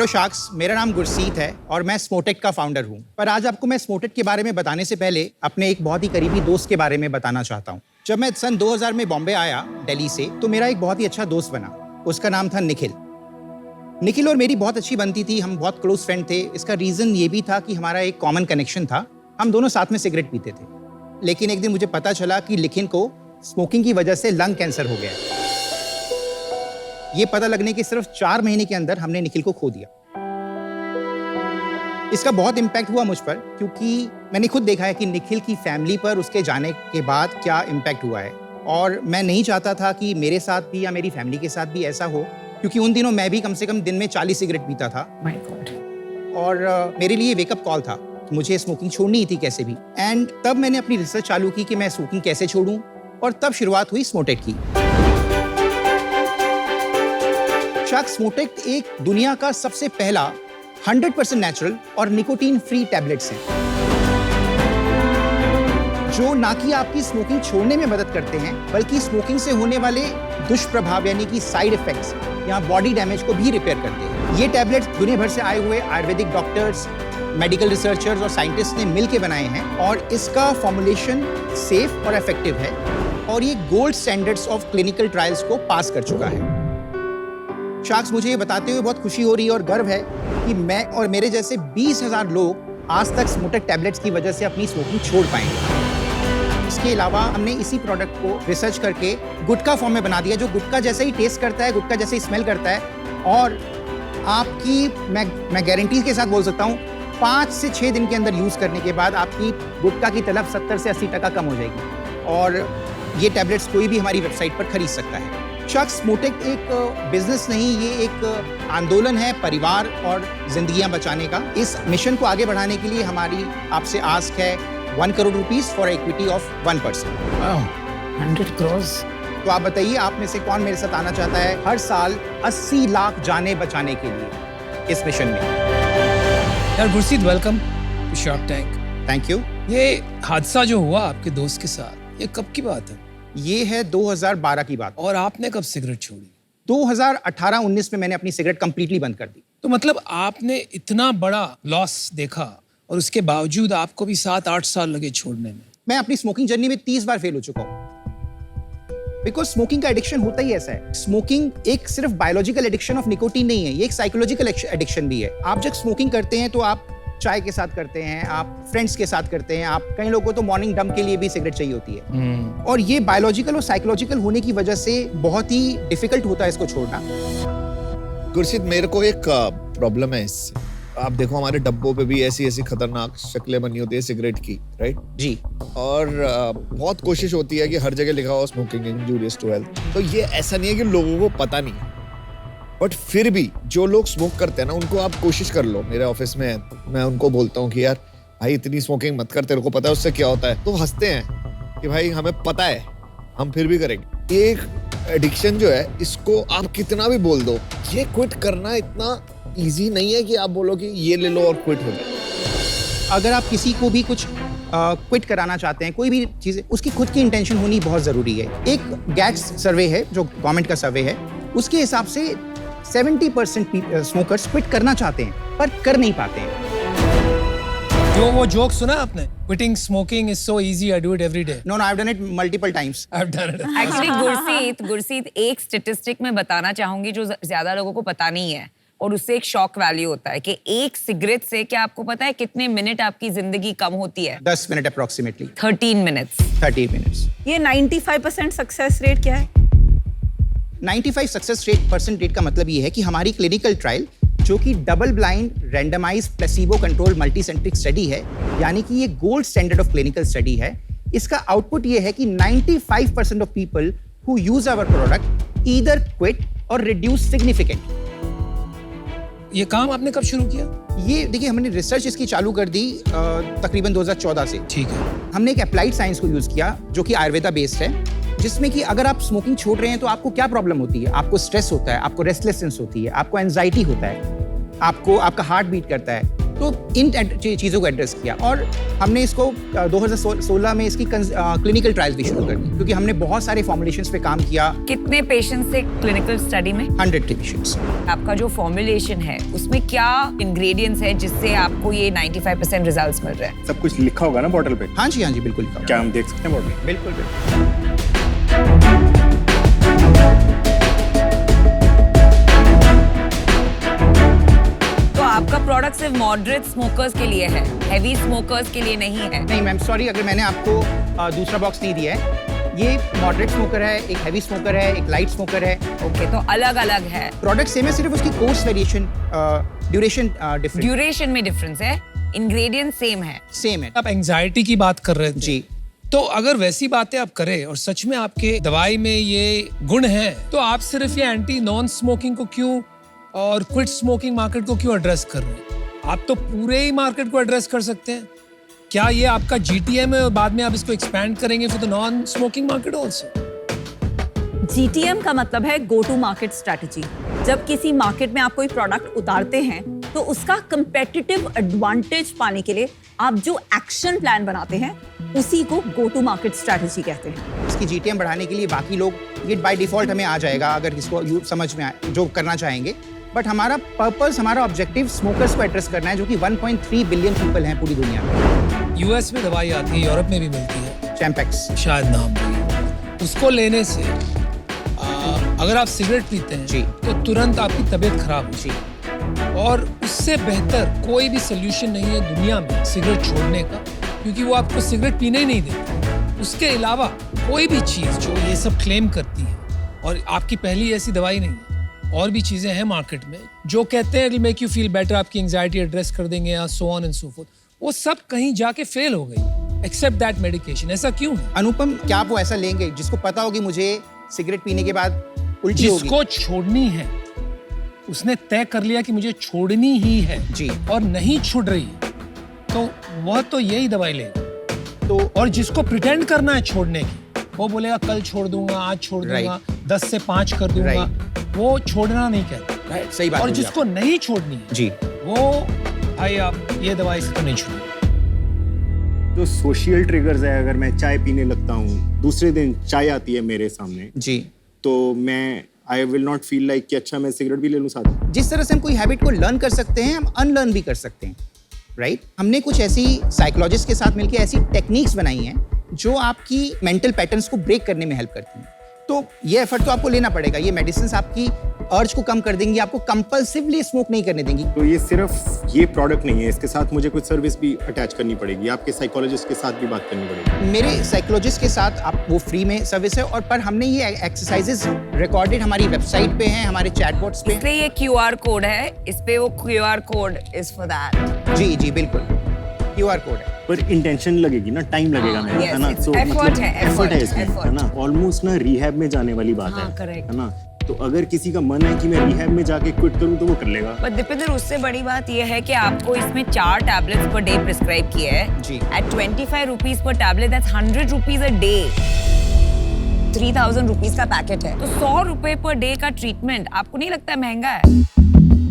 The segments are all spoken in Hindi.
हेलो शार्क्स, मेरा नाम गुरसीत है और मैं स्मोटेक का फाउंडर हूँ। पर आज आपको मैं स्मोटेक के बारे में बताने से पहले अपने एक बहुत ही करीबी दोस्त के बारे में बताना चाहता हूँ। जब मैं सन 2000 में बॉम्बे आया दिल्ली से, तो मेरा एक बहुत ही अच्छा दोस्त बना। उसका नाम था निखिल। निखिल और मेरी बहुत अच्छी बनती थी, हम बहुत क्लोज फ्रेंड थे। इसका रीज़न ये भी था कि हमारा एक कॉमन कनेक्शन था, हम दोनों साथ में सिगरेट पीते थे। लेकिन एक दिन मुझे पता चला कि निखिल को स्मोकिंग की वजह से लंग कैंसर हो गया। ये पता लगने के सिर्फ 4 महीने के अंदर हमने निखिल को खो दिया। इसका बहुत इम्पैक्ट हुआ मुझ पर, क्योंकि मैंने खुद देखा है कि निखिल की फैमिली पर उसके जाने के बाद क्या इम्पैक्ट हुआ है। और मैं नहीं चाहता था कि मेरे साथ भी या मेरी फैमिली के साथ भी ऐसा हो, क्योंकि उन दिनों मैं भी कम से कम दिन में 40 सिगरेट पीता था। My God. और मेरे लिए वेकअप कॉल था कि मुझे स्मोकिंग छोड़नी ही थी कैसे भी। एंड तब मैंने अपनी रिसर्च चालू की कि मैं स्मोकिंग कैसे छोड़ूं, और तब शुरुआत हुई स्मोटेक की। स्मोटेक एक दुनिया का सबसे पहला 100% नेचुरल और निकोटीन फ्री टैबलेट्स हैं, जो ना कि आपकी स्मोकिंग छोड़ने में मदद करते हैं, बल्कि स्मोकिंग से होने वाले दुष्प्रभाव यानी कि साइड इफेक्ट्स या बॉडी डैमेज को भी रिपेयर करते हैं। ये टैबलेट्स दुनिया भर से आए हुए आयुर्वेदिक डॉक्टर्स, मेडिकल रिसर्चर्स और साइंटिस्ट ने मिलकर बनाए हैं, और इसका फॉर्मुलेशन सेफ और इफेक्टिव है, और ये gold standards of clinical trials को पास कर चुका है। शार्क्स, मुझे ये बताते हुए बहुत खुशी हो रही है और गर्व है कि मैं और मेरे जैसे 20,000 लोग आज तक स्मोटेक टैबलेट्स की वजह से अपनी स्मोकिंग छोड़ पाएंगे। इसके अलावा हमने इसी प्रोडक्ट को रिसर्च करके गुटखा फॉर्म में बना दिया, जो गुटखा जैसा ही टेस्ट करता है, गुटखा जैसे ही स्मेल करता है, और आपकी मैं गारंटी के साथ बोल सकता हूँ 5 से 6 दिन के अंदर यूज़ करने के बाद आपकी गुटखा की तलब 70 से 80% कम हो जाएगी। और ये टैबलेट्स कोई भी हमारी वेबसाइट पर खरीद सकता है। शार्क्स, स्मोटेक एक बिजनेस नहीं, ये एक आंदोलन है परिवार और जिंदगियां बचाने का। इस मिशन को आगे बढ़ाने के लिए हमारी आपसे आस्क है 1 crore rupees for equity of 1%। 100 crores? तो आप बताइए, आप में से कौन मेरे साथ आना चाहता है हर साल 80 लाख जानें बचाने के लिए इस मिशन में? यार Gurseet, welcome to Shark Tank. Thank you. ये हादसा जो हुआ आपके दोस्त के साथ, ये कब की बात है? ये है 2012 की बात। और आपने कब सिगरेट छोड़ी? 2018-19 में मैंने अपनी सिगरेट कंप्लीटली बंद कर दी। तो मतलब आपने इतना बड़ा लॉस देखा और उसके बावजूद आपको भी 7-8 साल लगे छोड़ने में। मैं अपनी स्मोकिंग जर्नी में 30 बार फेल हो चुका हूँ, बिकॉज स्मोकिंग का एडिक्शन होता ही ऐसा है। स्मोकिंग एक सिर्फ बायोलॉजिकल एडिक्शन ऑफ निकोटीन नहीं है, ये एक साइकोलॉजिकल एडिक्शन भी है। आप जब स्मोकिंग करते हैं तो आप चाय के साथ करते हैं, आप फ्रेंड्स के साथ करते हैं, आप कई लोगों को तो मॉर्निंग डंप के लिए भी सिगरेट चाहिए होती है। और ये बायोलॉजिकल और साइकोलॉजिकल होने की वजह से बहुत ही डिफिकल्ट होता है इसको छोड़ना। गुरसीत, मेरे को एक प्रॉब्लम है इससे। आप देखो, हमारे डब्बों पे भी ऐसी ऐसी खतरनाक शक्लें बनी होती है सिगरेट की, राइट जी। और बहुत कोशिश होती है कि हर जगह लिखा हो स्मोकिंग इंजूरियस टू हेल्थ। तो ये ऐसा नहीं है कि लोगों को पता नहीं है, बट फिर भी जो लोग स्मोक करते हैं ना, उनको आप कोशिश कर लो। मेरे ऑफिस में मैं उनको बोलता हूँ कि यार भाई इतनी स्मोकिंग मत कर, तेरे को पता है उससे क्या होता है। तो हंसते हैं कि भाई हमें पता है, हम फिर भी करेंगे। एक एडिक्शन जो है, इसको आप कितना भी बोल दो, ये क्विट करना इतना इजी नहीं है कि आप बोलो कि ये ले लो और क्विट हो जाए। अगर आप किसी को भी कुछ क्विट कराना चाहते हैं, कोई भी चीज़, उसकी खुद की इंटेंशन होनी बहुत ज़रूरी है। एक गैट्स सर्वे है, जो गवर्नमेंट का सर्वे है, उसके हिसाब से 70% स्मोकर्स क्विट करना चाहते हैं पर कर नहीं पाते हैं। जो वो जोक सुना आपने, quitting smoking is so easy, I do it every day. No, I have done it multiple times. I have done it. Actually Gurseet, एक स्टैटिस्टिक में बताना चाहूंगी जो ज्यादा लोगों को पता नहीं है, और उससे एक शॉक वैल्यू होता है कि एक सिगरेट से, क्या आपको पता है कितने मिनट आपकी जिंदगी कम होती है? 10 मिनट अप्रोक्सीमेटली। 13 मिनट्स। 30 मिनट्स। ये 95% सक्सेस रेट क्या है? 95 सक्सेस रेट का मतलब ये है कि हमारी क्लिनिकल ट्रायल, जो कि double blind randomise placebo control multicentric study है, यानी कि ये gold standard of clinical study है, इसका आउटपुट ये है कि 95% of people who use our product either quit और रिड्यूस सिग्निफिकेंट। ये काम आपने कब शुरू किया? ये देखिए, हमने रिसर्च इसकी चालू कर दी तकरीबन 2014 से। ठीक है। हमने एक अप्लाइड साइंस को यूज किया, जो कि आयुर्वेदा बेस्ड है, जिसमें कि अगर आप स्मोकिंग छोड़ रहे हैं तो आपको क्या प्रॉब्लम होती है। आपको स्ट्रेस होता है, आपको रेस्टलेसनेस होती है, आपको एंजाइटी होता है, आपका हार्ट बीट करता है। तो इन चीज़ों को एड्रेस किया और हमने इसको 2016 में इसकी क्लिनिकल ट्रायल्स भी शुरू कर दी क्योंकि हमने बहुत सारे फॉर्मुलेशंस पे काम किया। कितने पेशेंट्स थे क्लिनिकल स्टडी में? 100 पेशेंट्स। आपका जो फॉर्मुलेशन है उसमें क्या इंग्रेडिएंट्स है जिससे आपको ये 95% रिजल्ट्स मिल रहे हैं? सब कुछ लिखा होगा ना बॉटल पे? हाँ जी बिल्कुल। क्या हम देख सकते हैं बॉटल? बिल्कुल। तो आपका प्रोडक्ट सिर्फ मॉडरेट स्मोकर्स के लिए है, हैवी स्मोकर्स के लिए नहीं है? नहीं मैम, सॉरी अगर मैंने आपको दूसरा बॉक्स नहीं दिया है। ये मॉडरेट स्मोकर है, एक हैवी स्मोकर है, एक लाइट स्मोकर है। ओके, तो अलग अलग है। प्रोडक्ट सेम है, सिर्फ उसकी course variation, duration different. Duration में डिफरेंस है, इंग्रेडिएंट सेम है। सेम है। आप एंजाइटी की बात कर रहे थे जी। तो अगर वैसी बातें आप करें और सच में आपके दवाई में ये गुण हैं, तो आप सिर्फ ये एंटी नॉन स्मोकिंग को क्यों और क्विट स्मोकिंग मार्केट को क्यों एड्रेस कर रहे हैं? आप तो पूरे ही मार्केट को एड्रेस कर सकते हैं। क्या ये आपका GTM है और बाद में आप इसको एक्सपैंड करेंगे for the non smoking market also? GTM का मतलब है गो टू मार्केट स्ट्रेटजी। जब किसी मार्केट में आप कोई प्रोडक्ट उतारते हैं तो उसका कंपेटिटिव एडवांटेज पाने के लिए आप जो एक्शन प्लान बनाते हैं उसी को गो टू मार्केट स्ट्रेटजी कहते हैं। इसकी GTM बढ़ाने के लिए बाकी लोग ये बाय डिफॉल्ट हमें आ जाएगा अगर इसको समझ में आए जो करना चाहेंगे। बट हमारा पर्पस, हमारा ऑब्जेक्टिव स्मोकर्स को एड्रेस करना है जो कि 1.3 बिलियन पीपल हैं पूरी दुनिया में। US में दवाई आती है, यूरोप में भी मिलती है, चैम्पेक्स शायद नाम वही। उसको लेने से अगर आप सिगरेट पीते हैं जी, तो तुरंत आपकी तबीयत खराब हो। जी। और उससे बेहतर कोई भी सोल्यूशन नहीं है दुनिया में सिगरेट छोड़ने का, क्योंकि वो आपको सिगरेट पीने ही नहीं देते। उसके अलावा कोई भी चीज़ जो ये सब क्लेम करती है, और आपकी पहली ऐसी दवाई नहीं है, और भी चीज़ें हैं मार्केट में जो कहते हैं it will make you feel better, आपकी एंजाइटी एड्रेस कर देंगे या so on and so fourth, वो सब कहीं जाके फेल हो गई एक्सेप्ट दैट मेडिकेशन। ऐसा क्यों है? अनुपम, क्या आप वो ऐसा लेंगे जिसको पता होगी मुझे सिगरेट पीने के बाद उल्टी होगी? जिसको छोड़नी है उसने तय कर लिया कि मुझे छोड़नी ही है जी, और नहीं छूट रही है, तो वह तो यही दवाई लेगा। तो और जिसको प्रिटेंड करना है छोड़ने की, वो बोलेगा कल छोड़ दूंगा, आज छोड़ दूंगा, 10 से 5 कर दूंगा, वो छोड़ना नहीं कहता। सही बात। और जिसको नहीं छोड़नी है जी, वो भाई आप ये दवाई से तो नहीं छोड़ेंगे। जो सोशल ट्रिगर्स है, अगर मैं चाय पीने लगता हूँ, दूसरे दिन चाय आती है मेरे सामने, जी, तो मैं I will not feel like कि अच्छा मैं सिगरेट भी ले लूँ साथ में। जिस तरह से हम कोई हैबिट को लर्न कर सकते हैं, हम अनलर्न भी कर सकते हैं, राइट? हमने कुछ ऐसी साइकोलॉजिस्ट के साथ मिलकर ऐसी टेक्निक्स बनाई हैं जो आपकी मेंटल पैटर्न्स को ब्रेक करने में हेल्प करती हैं। तो ये एफर्ट तो आपको लेना पड़ेगा। ये मेडिसिन आपकी अर्ज को कम कर देंगी, आपको कंपल्सिवली स्मोक नहीं करने देंगी। तो ये सिर्फ ये प्रोडक्ट नहीं है, इसके साथ मुझे कुछ सर्विस भी अटैच करनी पड़ेगी, आपके साइकोलॉजिस्ट के साथ भी बात करनी पड़ेगी। मेरे साइकोलॉजिस्ट के साथ आप वो फ्री में सर्विस है, और पर हमने ये एक्सरसाइजेस रिकॉर्डेड हमारी वेबसाइट पे हैं, हमारे चैटबॉट्स पे। इसलिए ये QR कोड है, इस पे वो QR code is for that. जी जी बिल्कुल, QR कोड है। पर इंटेंशन लगेगी ना, टाइम लगेगा हाँ, मेरा, yes, है ना? it's तो effort मतलब है, effort है effort, इसमें, effort। है ना? ऑलमोस्ट ना रिहैब में जाने वाली बात हाँ, है, correct। है ना? तो अगर किसी का मन है कि मैं रिहैब में जाके क्विट करूं तो वो कर लेगा। पर दीपेंद्र, उससे बड़ी बात यह है कि आपको इसमें 4 टैबलेट्स पर डे प्रिस्क्राइब किए हैं जी। एट 25 रुपीज पर tablet, that's 100 rupees a day. 3000 rupees का पैकेट है, तो 100 रुपए पर डे का ट्रीटमेंट आपको नहीं लगता महंगा है?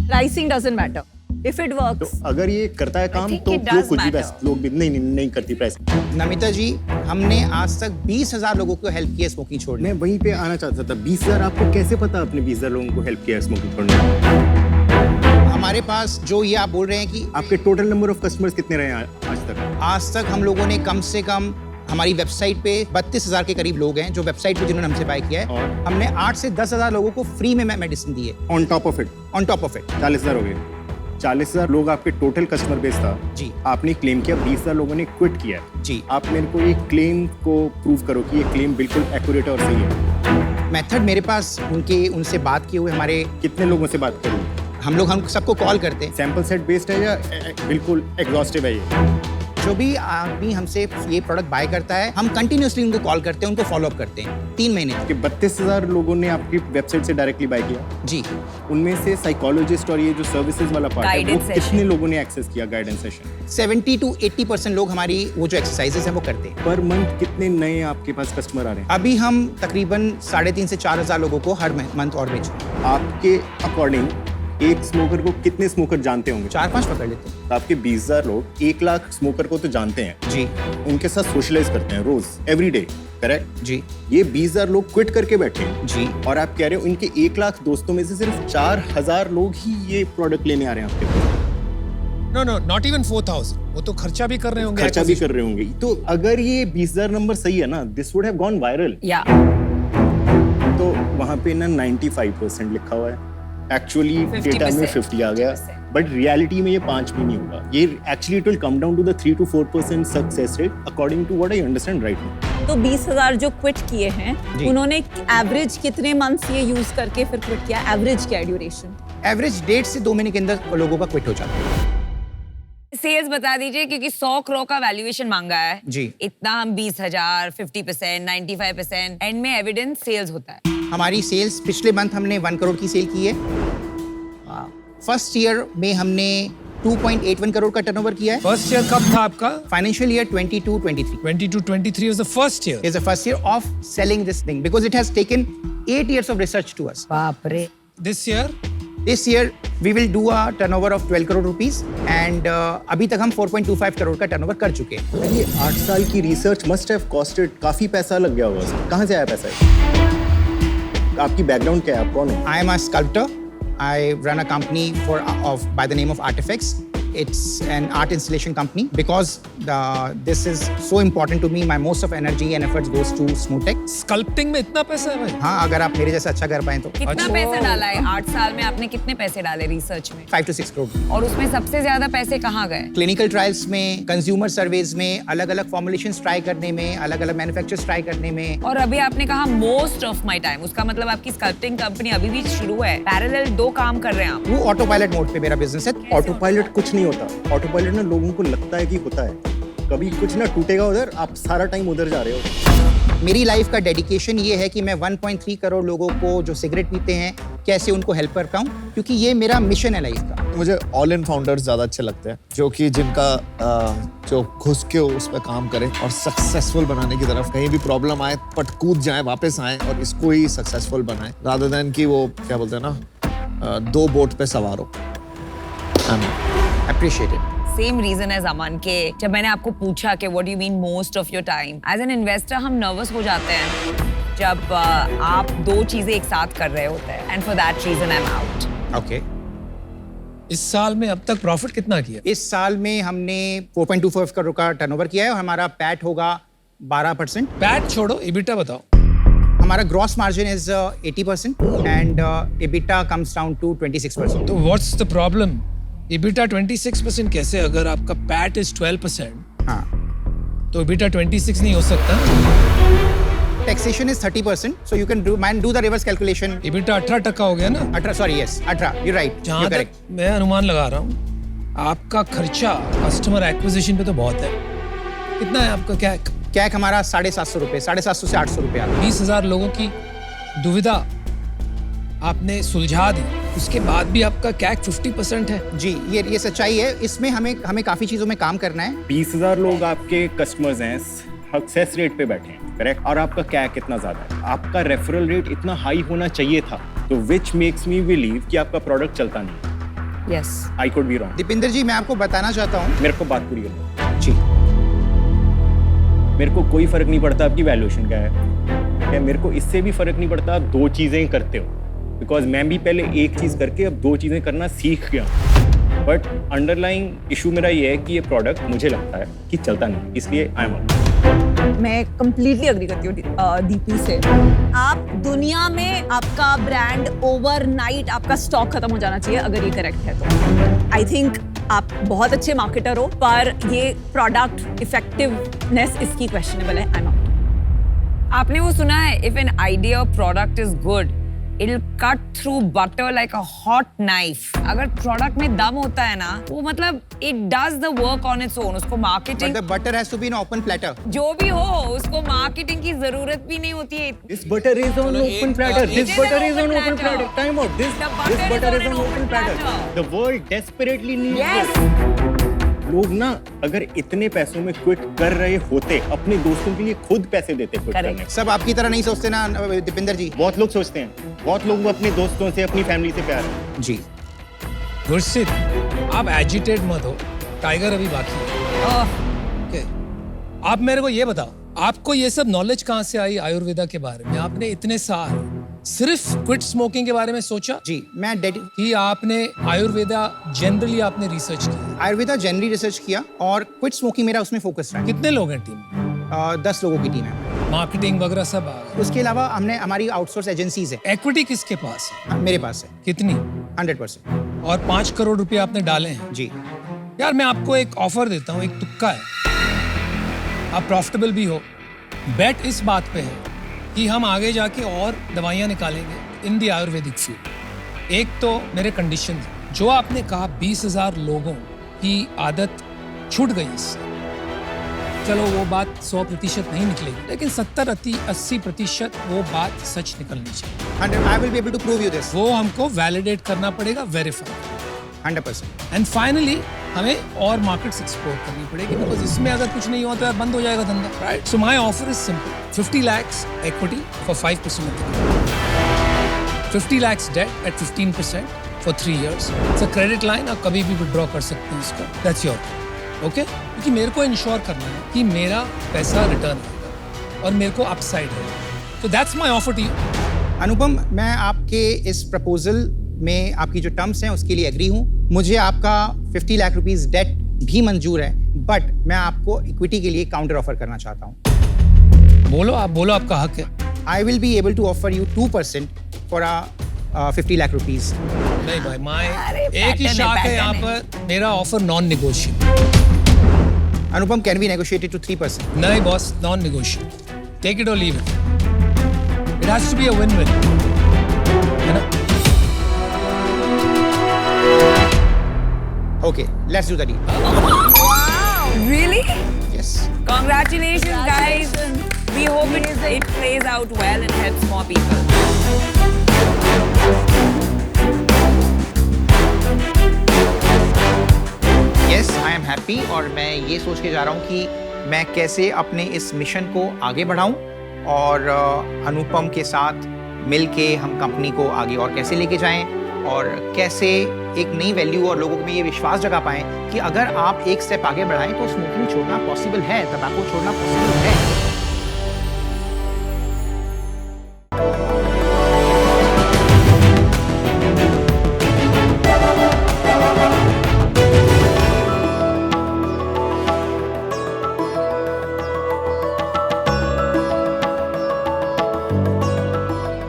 Pricing doesn't matter if it तो वर्क्स। अगर ये करता है काम think तो it लोग does कुछ भी matter। लोग भी नहीं करती प्राइस। नमिता जी, हमने आज तक 20,000 लोगों को हेल्प किया स्मोकिंग छोड़ने। मैं वहीं पे आना चाहता था। 20,000 आपको कैसे पता आपने 20,000 लोगों को हेल्प किया स्मोकिंग छोड़ने में? हमारे पास जो ये आप बोल रहे हैं कि आपके टोटल नंबर ऑफ कस्टमर्स कितने रहे आज तक? हम लोगों ने कम से कम हमारी वेबसाइट पे 32,000 के करीब लोग हैं जो वेबसाइट पे जिन्होंने हमसे बाय किया है। और? हमने 8 से 10,000 लोगों को फ्री में मेडिसिन दी है। On top of it on top of it 40,000 हो गए। 40,000 लोग आपके टोटल कस्टमर बेस था जी। आपने क्लेम किया 20,000 लोगों ने क्विट किया है। जी। आप मेरे को ये क्लेम को प्रूव करो कि ये क्लेम बिल्कुल एक्यूरेट और सही है। मेथड मेरे पास उनसे बात किए हुए हमारे कितने लोगों से बात करूँ? हम सबको कॉल करते हैं। सैंपल सेट बेस्ड है या बिल्कुल एग्जॉस्टिव है ये? जो भी आदमी हमसे ये प्रोडक्ट बाय करता है, हम कंटिन्यूअसली उनको कॉल करते हैं, उनको फॉलो अप करते हैं 3 महीने कि 32,000 लोगों ने आपकी वेबसाइट से डायरेक्टली बाय किया। जी। उनमें से साइकोलॉजिस्ट और ये जो सर्विसेज वाला पार्ट है वो Guidance कितने session। लोगों ने एक्सेस किया गाइडेंस सेशन? 70 to 80% लोग हमारी वो जो एक्सरसाइजेस हैं वो करते हैं। पर मंथ कितने नए आपके पास कस्टमर आ रहे हैं? अभी हम तकरीबन 3,500 से 4,000 लोगों को हर मंथ और बेच रहे हैं। आपके अकॉर्डिंग एक स्मोकर को कितने स्मोकर जानते होंगे? 4-5 पकड़ लेते हैं। तो आपके 20,000 लोग 1 लाख स्मोकर को तो जानते हैं, जी उनके साथ सोशलाइज करते हैं रोज, एवरी डे, करेक्ट? जी ये 20,000 लोग क्विट करके बैठे हैं जी। और आप कह रहे हो इनके 1 लाख दोस्तों में से सिर्फ 4,000 लोग ही ये प्रोडक्ट लेने आ रहे हैं आपके पास। नो नो नॉट इवन 4,000, वो तो खर्चा भी कर रहे होंगे, खर्चा भी कर रहे होंगे। तो अगर ये 20,000 नंबर सही है ना, this would have gone viral. या तो वहां पे ना 95% लिखा हुआ है, एक्चुअली डेटा में 50 आ गया, बट रियलिटी में ये 5 भी नहीं होगा। ये actually it will come down to the 3 to 4% success rate according to what I understand right now. तो 20,000 जो क्विट किए हैं जी। उन्होंने एवरेज कितने मंथ्स ये यूज करके फिर क्विट किया? एवरेज क्या ड्यूरेशन? एवरेज 1.5 से 2 महीने के अंदर लोगों का क्विट हो जाता है। सेल्स बता दीजिए, क्योंकि 100 करोड़ का वैल्यूएशन मांगा है जी। इतना हम 20,000, 50%, 95%, एंड में एविडेंस सेल्स होता है। हमारी सेल्स पिछले मंथ हमने 1 करोड़ की सेल की है। फर्स्ट ईयर में हमने 2.81 करोड़ का टर्नओवर किया है। फर्स्ट ईयर कब था आपका? Financial year 22-23 22-23 was the first year. is the first year of selling this thing because it has taken 8 years of research to us. बाप रे। This year This year we will do a turnover of 12 crore rupees and अभी तक हम 4.25 करोड़ का टर्नओवर कर चुके हैं। ये 8 साल की रिसर्च मस्ट हैव कॉस्टेड, काफी पैसा लग गया होगा। कहाँ से आया पैसा ये? आपकी बैकग्राउंड क्या है, आप कौन है? I am a sculptor. I run a company by the name of Artifacts. It's an art installation company. Because this is so important to me, my most of energy and efforts goes to SmoothTech. Sculpting में इतना पैसा है भाई? हाँ, अगर आप मेरे जैसा अच्छा कर पाए तो कितना अच्छा। पैसा डाला है 8 साल में? आपने कितने पैसे डाले रिसर्च में? 5 to 6 करोड़। और उसमें सबसे ज्यादा पैसे कहाँ गए? क्लिनिकल ट्रायल्स में, कंज्यूमर सर्वेज में, अलग अलग फॉर्मुलेशंस ट्राई करने में, अलग अलग मैन्युफैक्चरर्स ट्राई करने में। और अभी आपने कहा मोस्ट ऑफ माय टाइम, उसका मतलब आपकी स्कल्पटिंग कंपनी अभी भी शुरू है, पैरेलल 2 काम कर रहे हैं आप। वो ऑटो पायलट मोड पे मेरा बिजनेस है। ऑटो पायलट कुछ नहीं होता। ऑटो पायलट ना लोगों को लगता है कि होता है, कभी कुछ ना टूटेगा उधर, आप सारा टाइम उधर जा रहे हो। मेरी लाइफ का डेडिकेशन ये है कि मैं 1.3 करोड़ लोगों को जो सिगरेट पीते हैं कैसे उनको हेल्प कर पाऊँ, क्योंकि ये मेरा मिशन है लाइफ का। मुझे ऑल इन फाउंडर्स ज्यादा अच्छे लगते हैं, जो कि जिनका जो घुस के उस पर काम करें और सक्सेसफुल बनाने की तरफ, कहीं भी प्रॉब्लम आए पट कूद जाए, वापस आए और इसको ही सक्सेसफुल बनाए, रादर देन कि वो क्या बोलते हैं ना, 2 बोट पे सवार हो। अप्रिशिएटेड। सेम रीजन है अमन के, जब मैंने आपको पूछा कि what do you mean most of your time, as an investor हम नर्वस हो जाते हैं जब आप 2 चीजें एक साथ कर रहे होते हैं, and for that reason I am out. Okay. इस साल में अब तक प्रॉफिट कितना किया? इस साल में हमने 4.25 करोड़ का टर्नओवर किया है और हमारा पैट होगा 12%। पैट छोड़ो, EBITDA बताओ। हमारा gross margin is 80% and EBITDA comes down to 26%। तो व्हाट्स द प्रॉब्लम? EBITDA 26% कैसे, अगर आपका पैट इज 12%? हाँ। तो EBITDA 26 नहीं हो सकता। Taxation is 30%, so you can do the reverse calculation. EBITDA 18% हो गया ना? 18, sorry, yes, 18. You're right. जहाँ You're तक correct. मैं अनुमान लगा रहा हूँ, आपका खर्चा कस्टमर एक्विजिशन पे तो बहुत है। कितना है आपका कैक? कैक हमारा 750 रुपए, 750 से 800 रुपए आता है। 20,000 लोगों की दुविधा आपने सुलझा दी, उसके बाद भी आपका कैक 50% है। जी, ये सच्चाई है। इसमें हमें काफी चीजों में काम करना है। 20,000 लोग आपके कस्टमर्स हैं, सक्सेस रेट पे बैठे हैं, करेक्ट? और आपका क्या कितना ज्यादा है? आपका रेफरल रेट इतना हाई होना चाहिए था, तो विच मेक्स मी बिलीव कि आपका प्रोडक्ट चलता नहीं। Yes. I could be wrong. Deepinder ji, मैं आपको बताना चाहता हूँ। मेरे को बात पूरी करनी। जी। मेरे को कोई फर्क नहीं पड़ता आपकी वैल्यूएशन क्या है, क्या मेरे को इससे भी फर्क नहीं पड़ता आप 2 चीजें करते हो, बिकॉज मैं भी पहले एक चीज करके अब 2 चीजें करना सीख गया। बट अंडरलाइंग इशू मेरा ये है कि ये प्रोडक्ट मुझे लगता है कि चलता नहीं, इसलिए आई एम। मैं कंप्लीटली अग्री करती हूँ दीपी से। आप दुनिया में आपका ब्रांड ओवरनाइट आपका स्टॉक खत्म हो जाना चाहिए, अगर ये करेक्ट है तो। आई थिंक आप बहुत अच्छे मार्केटर हो, पर ये प्रोडक्ट इफेक्टिवनेस इसकी क्वेश्चनेबल है। आई एम आउट। आपने वो सुना है, इफ एन आइडिया और product is good, it'll cut through butter like a hot knife. अगर प्रोडक्ट में दम होता है ना, वो मतलब it does the work on its own. उसको But marketing, the butter has to be in open platter. जो भी हो, उसको मार्केटिंग की जरूरत भी नहीं होती है। This butter is on open platter. It This is butter an is on open open platter. platter. Time out. This The butter is on open platter. platter. The world desperately needs Yes. it. लोग ना अगर इतने पैसों में क्विट कर रहे होते, अपने दोस्तों के लिए खुद पैसे देते क्विट Correct. करने। सब आपकी तरह नहीं सोचते ना दीपिंदर जी। बहुत लोग सोचते हैं, बहुत लोग अपने दोस्तों से, अपनी फैमिली से प्यार है। जी। गुरसित, आप एजिटेट मत हो, टाइगर अभी बाकी है। Okay. आप मेरे को ये बताओ, आपको ये सब नॉलेज कहाँ से आई आयुर्वेदा के बारे में? आपने इतने साल सिर्फ क्विट स्मोकिंग के बारे में सोचा जी मैं कि आपने आयुर्वेदा जनरली आपने रिसर्च किया? आयुर्वेदा जनरली रिसर्च किया और क्विट स्मोकिंग मेरा उसमें फोकस रहा। कितने लोग हैं टीम में? 10 लोगों की टीम है। मार्केटिंग वगैरह सब आ गए। उसके अलावा हमने हमारी आउटसोर्स एजेंसीज है। इक्विटी किसके पास है? मेरे पास है कितनी? 100%। और 5 करोड़ रुपए आपने डाले हैं। जी यार मैं आपको एक ऑफर देता हूँ, एक तुक्का है, आप प्रॉफिटेबल भी हो। बेट इस बात पे है कि हम आगे जाके और दवाइयाँ निकालेंगे इन दी आयुर्वेदिक फील्ड। एक तो मेरे कंडीशन जो आपने कहा 20,000 लोगों की आदत छूट गई इससे, चलो वो बात 100% नहीं निकलेगी, लेकिन 70-80% वो बात सच निकलनी चाहिए। I will be able to prove you this. वो हमको वैलिडेट करना पड़ेगा, वेरीफाई। 100%। एंड फाइनली हमें और मार्केट्स एक्सप्लोर करनी पड़ेगी, बिकॉज इसमें अगर कुछ नहीं हुआ तो यार बंद हो जाएगा धंधा, right? So my offer is simple, 50 lakhs equity for 5% of the company, 50 lakhs debt at 15% for 3 years. It's a credit line, आप कभी भी विड्रॉ कर सकते हैं इसका। That's your, okay? क्योंकि मेरे को इंश्योर करना है कि मेरा पैसा रिटर्न आएगा और मेरे को अपसाइड है। So that's my offer to you. अनुपम, मैं आपके इस प्रपोजल में आपकी जो टर्म्स हैं उसके लिए एग्री हूँ। मुझे आपका 50 लाख रुपीस डेट भी मंजूर है, बट मैं आपको इक्विटी के लिए काउंटर ऑफर करना चाहता हूँ। बोलो, आप बोलो, आपका हक है। I will be able to offer you 2% for 50 lakh rupees. नहीं भाई, माय अरे, एक ही pattern है, शाख है pattern यहाँ है। पर, मेरा offer non negotiable. Anupam, can we negotiate to 3%? नहीं boss, non negotiable, take it or leave it, it has to be a win win, है ना? Okay, let's do the deal. Wow, really? Yes. Congratulations, guys. We hope it plays out well and helps more people. Yes, I am happy और मैं ये सोच के जा रहा हूँ कि मैं कैसे अपने इस मिशन को आगे बढ़ाऊँ और अनुपम के साथ मिल के हम कंपनी को आगे और कैसे लेके जाएं और कैसे एक नई वैल्यू और लोगों में ये विश्वास जगा पाएं कि अगर आप एक स्टेप आगे बढ़ाएं तो स्मोकिंग छोड़ना पॉसिबल है, तंबाकू छोड़ना पॉसिबल है।